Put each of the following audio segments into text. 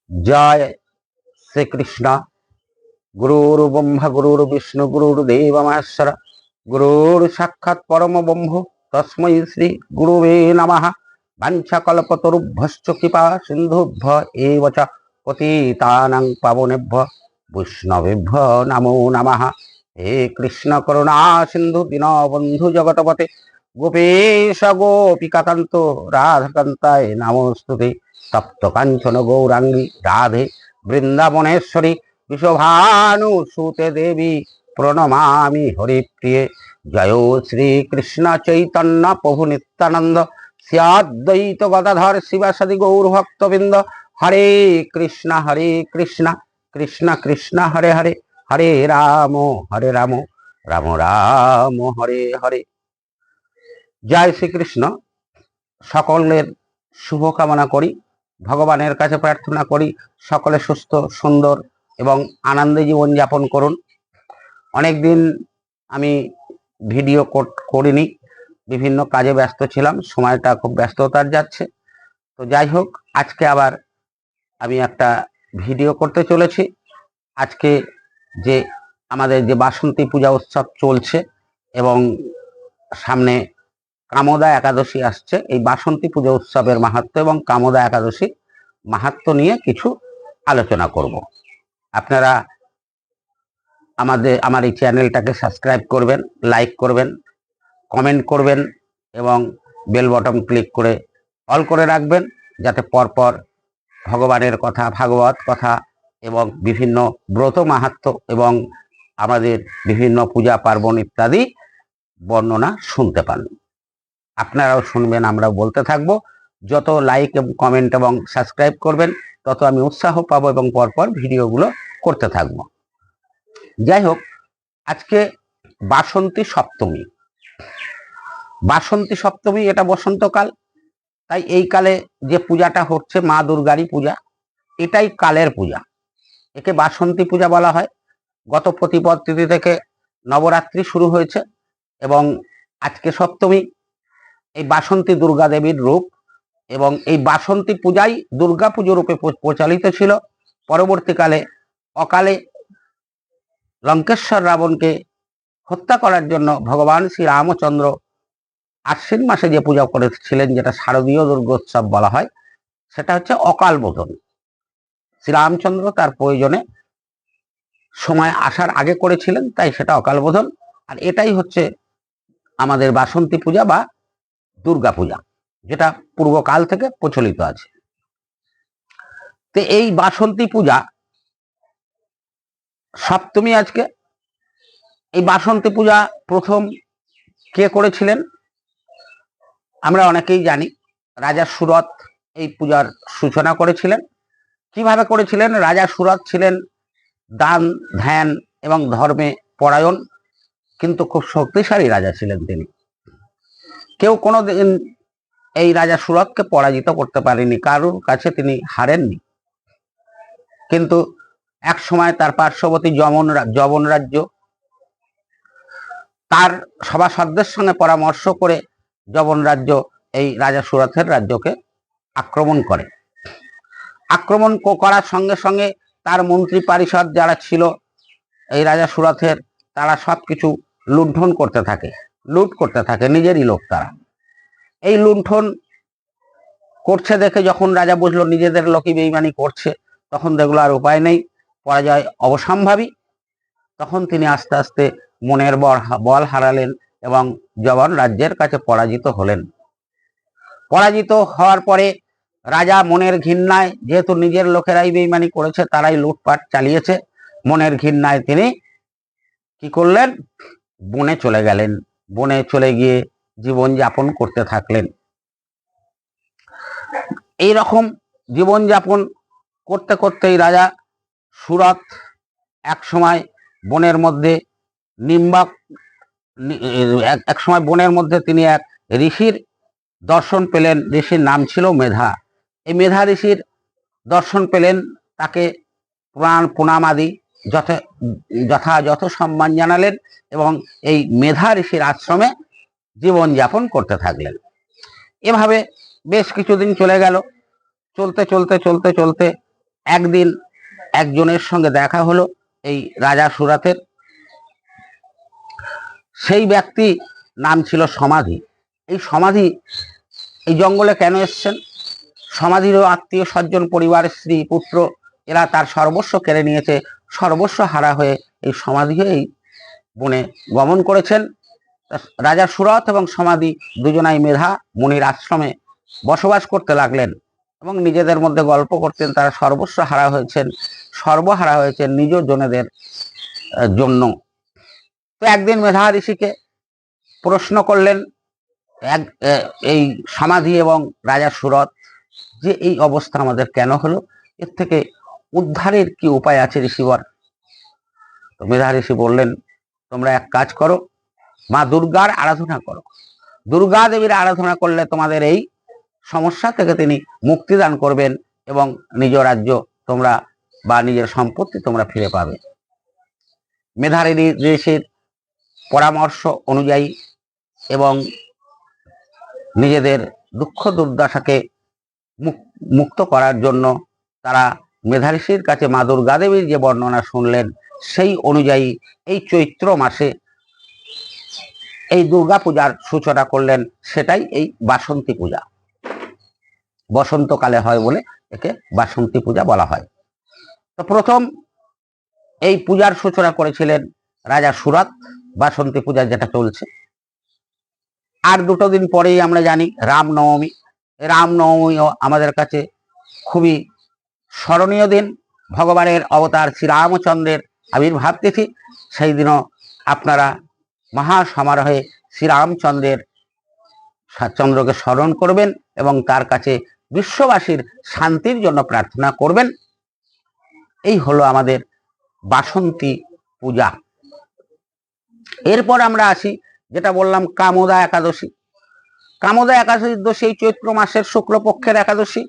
जय श्री कृष्ण। गुरुर्ब्रह्मा गुरुर्विष्णु गुरुर्देव महेश्वर गुरुर्साक्षात् परम ब्रह्म तस्मै श्री गुरुवे नमः। वाञ्छाकल्पतरुभ्यश्च कृपा सिन्धुभ्य एव च पतितानां पावनेभ्यो वैष्णवेभ्यो नमो नमः। हे कृष्ण करुणा सिन्धु दीनबन्धु जगतपते गोपेश गोपिकान्त राधाकान्ताय नमोस्तुते। तप्त कांचन गौरांगी राधे वृंदावनेश्वरी विश्वभानुसुते देवी प्रणमामि हरिप्रिये। जय श्री कृष्ण चैतन्य प्रभु नित्यानंद श्री अद्वैत गदाधर शिवासादि गौर भक्तबिंद। हरे कृष्ण कृष्ण कृष्ण हरे हरे हरे राम राम राम हरे हरे। जय श्री कृष्ण। सकलेर शुभ कामना करी, भगवानेर काছে प्रार्थना करी सकले सुस्थ सुंदर एवं आनंदे जीवन यापन करुन। अनेक दिन आमी भिडियो करिनी, विभिन्न काजे व्यस्त छिलाम, সময়টা खूब ব্যস্ততার যাচ্ছে। तो যাই হোক, আজকে আবার আমি একটা ভিডিও করতে চলেছি। আজকে যে আমাদের যে বাসন্তী পূজা উৎসব চলছে এবং সামনে কামদা একাদশী আসছে, এই বাসন্তী পূজা উৎসবের মাহাত্ম্য এবং কামদা একাদশী মাহাত্ম্য নিয়ে কিছু আলোচনা করব। আপনারা আমার এই চ্যানেলটাকে সাবস্ক্রাইব করবেন, লাইক করবেন, কমেন্ট করবেন এবং বেল বটন ক্লিক করে অল করে রাখবেন, যাতে পরপর ভগবানের কথা, ভাগবত কথা এবং বিভিন্ন ব্রত মাহাত্ম্য এবং আমাদের বিভিন্ন পূজা পার্বণ ইত্যাদি বর্ণনা শুনতে পান। আপনারাও শুনবেন, আমরাও বলতে থাকবো। যত লাইক এবং কমেন্ট এবং সাবস্ক্রাইব করবেন তত আমি উৎসাহ পাবো এবং পরপর ভিডিওগুলো করতে থাকবো। যাই হোক, আজকে বাসন্তী সপ্তমী। বাসন্তী সপ্তমী এটা বসন্তকাল, তাই এই কালে যে পূজাটা হচ্ছে মা দুর্গারই পূজা, এটাই কালের পূজা, একে বাসন্তী পূজা বলা হয়। গত প্রতিপদ তিথি থেকে নবরাত্রি শুরু হয়েছে এবং আজকে সপ্তমী। এই বাসন্তী দুর্গা দেবীর রূপ এবং এই বাসন্তী পূজাই দুর্গা পুজো রূপে প্রচলিত ছিল। পরবর্তীকালে অকালে লঙ্কেশ্বর রাবণকে হত্যা করার জন্য ভগবান শ্রী রামচন্দ্র আশ্বিন মাসে যে পূজা করেছিলেন, যেটা শারদীয় দুর্গোৎসব বলা হয়, সেটা হচ্ছে অকাল বোধন। শ্রীরামচন্দ্র তার প্রয়োজনে সময় আসার আগে করেছিলেন, তাই সেটা অকাল বোধন। আর এটাই হচ্ছে আমাদের বাসন্তী পূজা বা দুর্গা পূজা, যেটা পূর্বকাল থেকে প্রচলিত আছে। তো এই বাসন্তী পূজা সপ্তমী আজকে। এই বাসন্তী পূজা প্রথম কে করেছিলেন আমরা অনেকেই জানি। রাজা সুরথ এই পূজার সূচনা করেছিলেন। কিভাবে করেছিলেন? রাজা সুরথ ছিলেন দান ধ্যান এবং ধর্মে পরায়ণ, কিন্তু খুব শক্তিশালী রাজা ছিলেন তিনি। কেউ কোনোদিন এই রাজা সুরথকে পরাজিত করতে পারেনি, কারোর কাছে তিনি হারেননি। কিন্তু এক সময় তার পার্শ্ববর্তী যবন রাজ্য তার সভাসদদের সঙ্গে পরামর্শ করে যবন রাজ্য এই রাজা সুরথের রাজ্যকে আক্রমণ করে। আক্রমণ করার সঙ্গে সঙ্গে তার মন্ত্রী পরিষদ যারা ছিল এই রাজা সুরথের, তারা সবকিছু লুণ্ঠন করতে থাকে, লুট করতে থাকে, নিজেরই লোক তারা। এই লুণ্ঠন করছে দেখে যখন রাজা বুঝলো নিজেদের লোকই বেইমানি করছে, তখন দেখলো আর উপায় নেই, পরাজয় অবসম্ভাবী। তখন তিনি আস্তে আস্তে মনের বল হারালেন এবং যবন রাজ্যের কাছে পরাজিত হলেন। পরাজিত হওয়ার পরে রাজা মনের ঘৃণায়, যেহেতু নিজের লোকেরাই বেইমানি করেছে, তারাই লুটপাট চালিয়েছে, মনের ঘৃণায় তিনি কি করলেন? বনে চলে গেলেন। বনে চলে গিয়ে জীবন যাপন করতে থাকলেন। এই রকম জীবন যাপন করতে করতেই রাজা সুরথ এক সময় বনের মধ্যে বনের মধ্যে তিনি এক ঋষির দর্শন পেলেন। ঋষির নাম ছিল মেধা। এই মেধা ঋষির দর্শন পেলেন, তাকে প্রণাম আদি যথাযথ সম্মান জানালেন এবং এই মেধা ঋষির আশ্রমে জীবন যাপন করতে থাকলেন। এভাবে বেশ কিছুদিন চলে গেল। চলতে চলতে চলতে চলতে একদিন একজনের সঙ্গে দেখা হলো এই রাজা সুরাতের। সেই ব্যক্তি নাম ছিল সমাধি। এই সমাধি এই জঙ্গলে কেন এসছেন? সমাধিরও আত্মীয় স্বজন, পরিবার, স্ত্রী, পুত্র, এরা তার সর্বস্ব কেড়ে নিয়েছে। সর্বস্ব হারা হয়ে এই সমাধি এই বনে গমন করেছেন। রাজা সুরত এবং সমাধি দুজনাই মেধা মুনির আশ্রমে বসবাস করতে লাগলেন এবং নিজেদের মধ্যে গল্প করতেন। তারা সর্বস্ব হারা হয়েছেন, সর্বহারা হয়েছেন নিজ জনেদের জন্য। তো একদিন মেধা ঋষিকে প্রশ্ন করলেন এই সমাধি এবং রাজা সুরত, যে এই অবস্থা আমাদের কেন হলো, এর থেকে উদ্ধারের কি উপায় আছে ঋষিবর? তো মেধা ঋষি বললেন, তোমরা এক কাজ করো, মা দুর্গার আরাধনা করো। দুর্গা দেবীর আরাধনা করলে তোমাদের এই সমস্যা থেকে তিনি মুক্তি দান করবেন এবং নিজ রাজ্য তোমরা বা নিজের সম্পত্তি তোমরা ফিরে পাবে। মেধা ঋষির পরামর্শ অনুযায়ী এবং নিজেদের দুঃখ দুর্দশাকে মুক্ত করার জন্য তারা মেধা ঋষির কাছে মা দুর্গা দেবীর যে বর্ণনা শুনলেন সেই অনুযায়ী এই চৈত্র মাসে এই দুর্গা পূজার সূচনা করলেন। সেটাই এই বাসন্তী পূজা। বসন্তকালে হয় বলে একে বাসন্তী পূজা বলা হয়। তো প্রথম এই পূজার সূচনা করেছিলেন রাজা সুরত, বাসন্তী পূজা যেটা চলছে। আর দুটো দিন পরেই আমরা জানি রামনবমী। রামনবমীও আমাদের কাছে খুবই স্মরণীয় দিন। ভগবানের অবতার শ্রীরামচন্দ্রের আবির্ভাব তিথি। সেই দিনও আপনারা মহা সমারোহে শ্রীরামচন্দ্রের চন্দ্রকে স্মরণ করবেন এবং তার কাছে বিশ্ববাসীর শান্তির জন্য প্রার্থনা করবেন। এই হলো আমাদের বাসন্তী পূজা। এরপর আমরা আসি যেটা বললাম কামোদা একাদশী। কামোদা একাদশী এই চৈত্র মাসের শুক্লপক্ষের একাদশী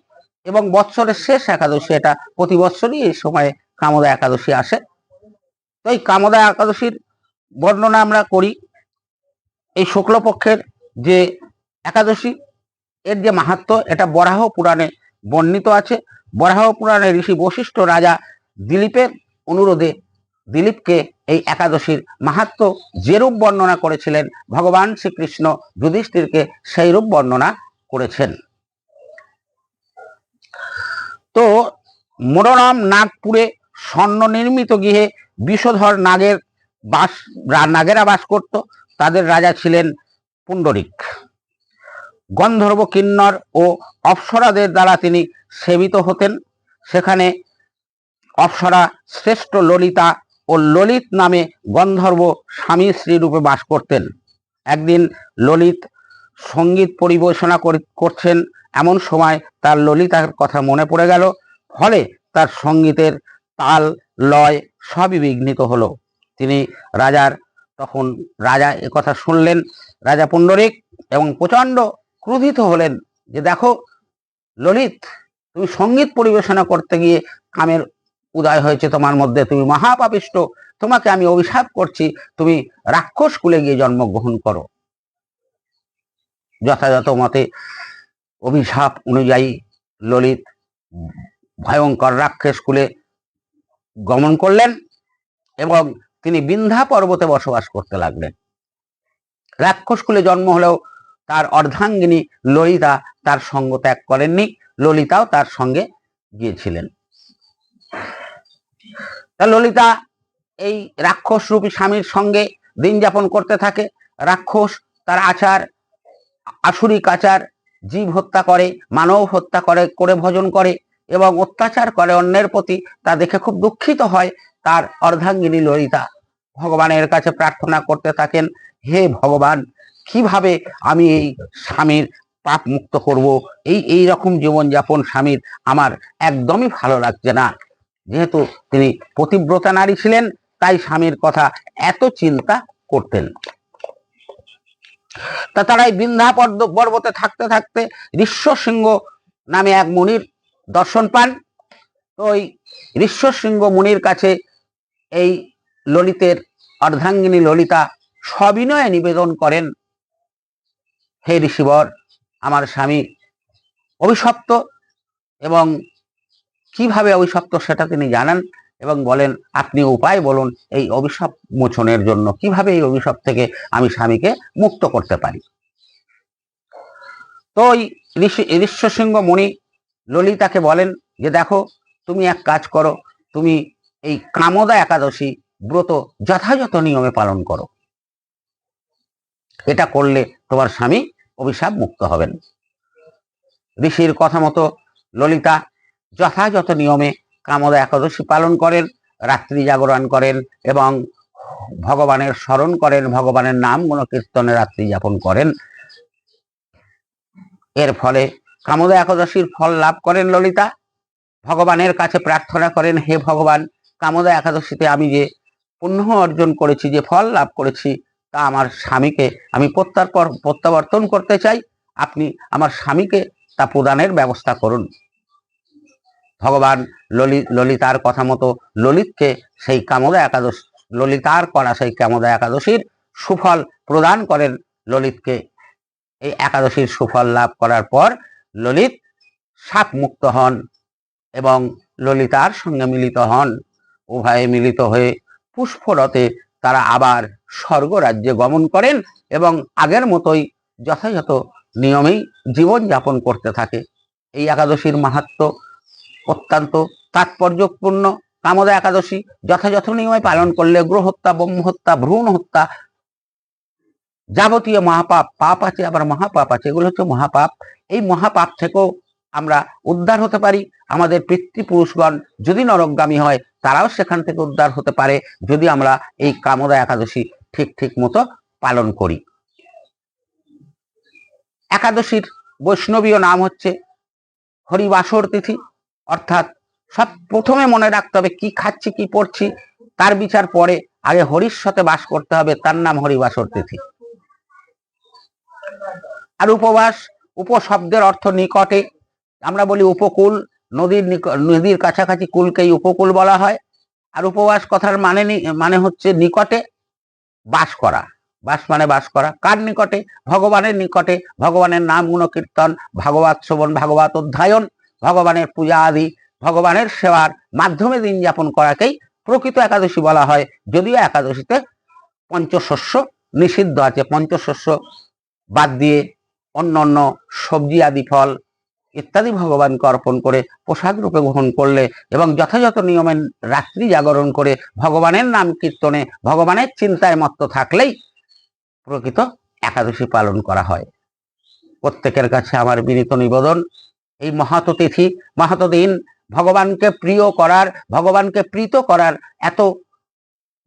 এবং বৎসরের শেষ একাদশী। এটা প্রতি বছরই এই সময়ে কামোদা একাদশী আসে। তো এই কামোদা একাদশীর বর্ণনা আমরা করি। এই শুক্লপক্ষের যে একাদশী, এর যে মাহাত্ম্য, এটা বরাহ পুরাণে বর্ণিত আছে। বরাহ পুরাণে ঋষি বশিষ্ঠ রাজা দিলীপের অনুরোধে দিলীপকে এই একাদশীর মাহাত্ম্য যেরূপ বর্ণনা করেছিলেন, ভগবান শ্রীকৃষ্ণ যুধিষ্ঠিরকে সেই রূপ বর্ণনা করেছেন। তো মোরনাম নাগপুরে স্বর্ণ নির্মিত গৃহে বিষধর নাগেরা বাস করত। তাদের রাজা ছিলেন পুণ্ডরিক। গন্ধর্ব, কিন্নর ও অপ্সরাদের দ্বারা তিনি সেবিত হতেন। সেখানে অপ্সরা শ্রেষ্ঠ ললিতা ও ললিত নামে গন্ধর্ব স্বামী স্ত্রী রূপে বাস করতেন। একদিন ললিত সঙ্গীত পরিবেশনা করছেন। এমন সময় তার ললিতার কথা মনে পড়ে গেল। ফলে তার সঙ্গীতের তাল লয় সবই বিঘ্নিত হলো। তখন রাজা একথা শুনলেন, রাজা পুণ্ডরিক, এবং প্রচন্ড ক্রোধিত হলেন যে দেখো ললিত, তুমি সঙ্গীত পরিবেশনা করতে গিয়ে কামের উদয় হয়েছে তোমার মধ্যে, তুমি মহাপাপিষ্ট, তোমাকে আমি অভিশাপ করছি, তুমি রাক্ষস কুলে গিয়ে জন্মগ্রহণ করো। যথাযথ মতে অভিশাপ অনুযায়ী ললিত ভয়ঙ্কর রাক্ষস কুলে গমন করলেন এবং তিনি বিন্ধ্যা পর্বতে বসবাস করতে লাগলেন। রাক্ষস কুলে জন্ম হলেও তার অর্ধাঙ্গিনী ললিতা তার সঙ্গ ত্যাগ করেননি। ললিতাও তার সঙ্গে গিয়েছিলেন। ললিতা এই রাক্ষস রূপী স্বামীর সঙ্গে দিন যাপন করতে থাকে। রাক্ষস তার আসুরিক আচার, জীব হত্যা করে, মানব হত্যা করে ভোজন করে এবং অত্যাচার করে অন্যের প্রতি। তা দেখে খুব দুঃখিত হয় তার অর্ধাঙ্গিনী ললিতা। ভগবানের কাছে প্রার্থনা করতে থাকেন, হে ভগবান, কিভাবে আমি এই স্বামীর পাপ মুক্ত করব? এই রকম জীবনযাপন স্বামীর আমার একদমই ভালো লাগছে না। যেহেতু তিনি পতিব্রতা নারী ছিলেন, তাই স্বামীর কথা এত চিন্তা করতেন। তারাই বিন্ধ্যা পর্বতে থাকতে থাকতে ঋষ্যশৃঙ্গ নামে এক মুনির দর্শন পান। তো ওই ঋষ্যশৃঙ্গ মুনির কাছে এই ললিতের অর্ধাঙ্গিনী ললিতা সবিনয়ে নিবেদন করেন, হে ঋষিবর, আমার স্বামী অভিশপ্ত এবং কিভাবে অভিশপ্ত সেটা তিনি জানান এবং বলেন আপনি উপায় বলুন এই অভিশাপ মোচনের জন্য, কিভাবে এই অভিশাপ থেকে আমি স্বামীকে মুক্ত করতে পারি। তো ওই ঋষ্যশৃঙ্গ মুনি ললিতাকে বলেন যে দেখো, তুমি এক কাজ করো, তুমি এই কামদা একাদশী ব্রত যথাযথ নিয়মে পালন করো, এটা করলে তোমার স্বামী অভিশাপ মুক্ত হবেন। ঋষির কথা মতো ললিতা যথাযথ নিয়মে কামদা একাদশী পালন করেন, রাত্রি জাগরণ করেন এবং ভগবানের স্মরণ করেন, ভগবানের নাম গুণকীর্তনে রাত্রি যাপন করেন। এর ফলে কামদা একাদশীর ফল লাভ করেন ললিতা। ভগবানের কাছে প্রার্থনা করেন, হে ভগবান, কামদা একাদশীতে আমি যে পুণ্য অর্জন করেছি, যে ফল লাভ করেছি, তা আমার স্বামীকে আমি প্রত্যাবর্তন করতে চাই, আপনি আমার স্বামীকে তা প্রদানের ব্যবস্থা করুন। ভগবান ললিতার কথা মতো ললিতকে সেই কামদা একাদশী, ললিতার করা সেই কামদা একাদশীর সুফল প্রদান করেন ললিতকে। এই একাদশীর সুফল লাভ করার পর ললিত সাপ মুক্ত হন এবং ললিতার সঙ্গে মিলিত হন। উভয়ে মিলিত হয়ে পুষ্পরথে তারা আবার স্বর্গ রাজ্যে গমন করেন এবং আগের মতোই যথাযথ নিয়মেই জীবন যাপন করতে থাকে। এই একাদশীর মাহাত্ম্য অত্যন্ত তাৎপর্যপূর্ণ। কামদা একাদশী যথাযথ নিয়মে পালন করলে গ্রহ হত্যা, ব্রহ্ম হত্যা, ভ্রূণ হত্যা, যাবতীয় মহাপাপ, পাপ আছে আবার মহাপাপ আছে, এগুলো হচ্ছে মহাপাপ। এই মহাপাপ থেকেও আমরা উদ্ধার হতে পারি। আমাদের পিতৃপুরুষগণ যদি নরকগামী হয়, তারাও সেখান থেকে উদ্ধার হতে পারে যদি আমরা এই কামদা একাদশী ঠিক মতো পালন করি। একাদশীর বৈষ্ণবীয় নাম হচ্ছে হরিবাসর তিথি। অর্থাৎ সব প্রথমে মনে রাখতে হবে কি খাচ্ছি, কি পড়ছি, তার বিচার পরে আগে হরির সাথে বাস করতে হবে, তার নাম হরিবাসর তিথি। আর উপবাস, উপশব্দের অর্থ নিকটে। আমরা বলি উপকূল, নদীর কাছাকাছি কুলকেই উপকূল বলা হয়। আর উপবাস কথার মানে হচ্ছে নিকটে বাস করা। বাস মানে বাস করা। কার নিকটে? ভগবানের নিকটে। ভগবানের নাম গুণকীর্তন, ভাগবত শ্রবণ, ভাগবত অধ্যয়ন, ভগবানের পূজা আদি, ভগবানের সেবার মাধ্যমে দিন যাপন করাকেই প্রকৃত একাদশী বলা হয়। যদিও একাদশীতে পঞ্চশস্য নিষিদ্ধ আছে। পঞ্চশস্য বাদ দিয়ে অন্য সবজি আদি, ফল ইত্যাদি ভগবানকে অর্পণ করে প্রসাদ রূপে গ্রহণ করলে এবং যথাযথ নিয়মে রাত্রি জাগরণ করে ভগবানের নাম কীর্তনে, ভগবানের চিন্তায় মত্ত থাকলেই প্রকৃত একাদশী পালন করা হয়। প্রত্যেকের কাছে আমার বিনীত নিবেদন, এই মহাত তিথি, মহাত দিন, ভগবানকে প্রিয় করার, ভগবানকে প্রীত করার এত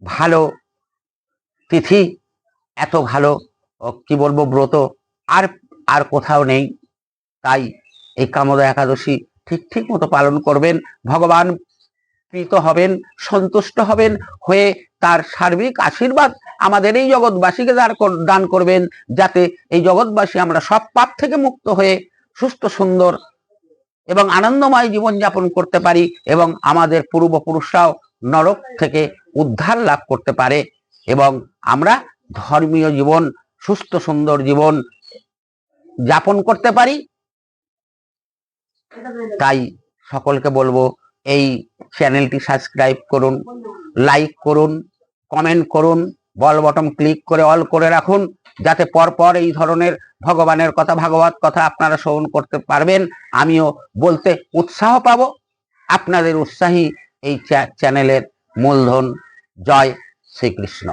ভালো তিথি, এত ভালো কি বলবো ব্রত আর কোথাও নেই। তাই এই কামদা একাদশী ঠিক মতো পালন করবেন। ভগবান প্রীত হবেন, সন্তুষ্ট হবেন, হয়ে তার সার্বিক আশীর্বাদ আমাদের এই জগৎবাসীকে দান করবেন, যাতে এই জগৎবাসী আমরা সব পাপ থেকে মুক্ত হয়ে সুস্থ, সুন্দর এবং আনন্দময় জীবন যাপন করতে পারি এবং আমাদের পূর্বপুরুষরাও নরক থেকে উদ্ধার লাভ করতে পারে এবং আমরা ধর্মীয় জীবন, সুস্থ সুন্দর জীবন যাপন করতে পারি। তাই সকলকে বলবো এই চ্যানেলটি সাবস্ক্রাইব করুন, লাইক করুন, কমেন্ট করুন, বল বটন ক্লিক করে অল করে রাখুন, যাতে পরপর এই ধরনের ভগবানের কথা, ভাগবত কথা আপনারা শ্রবণ করতে পারবেন। আমিও বলতে উৎসাহ পাবো। আপনাদের উৎসাহী এই চ্যানেলের মূলধন। জয় শ্রীকৃষ্ণ।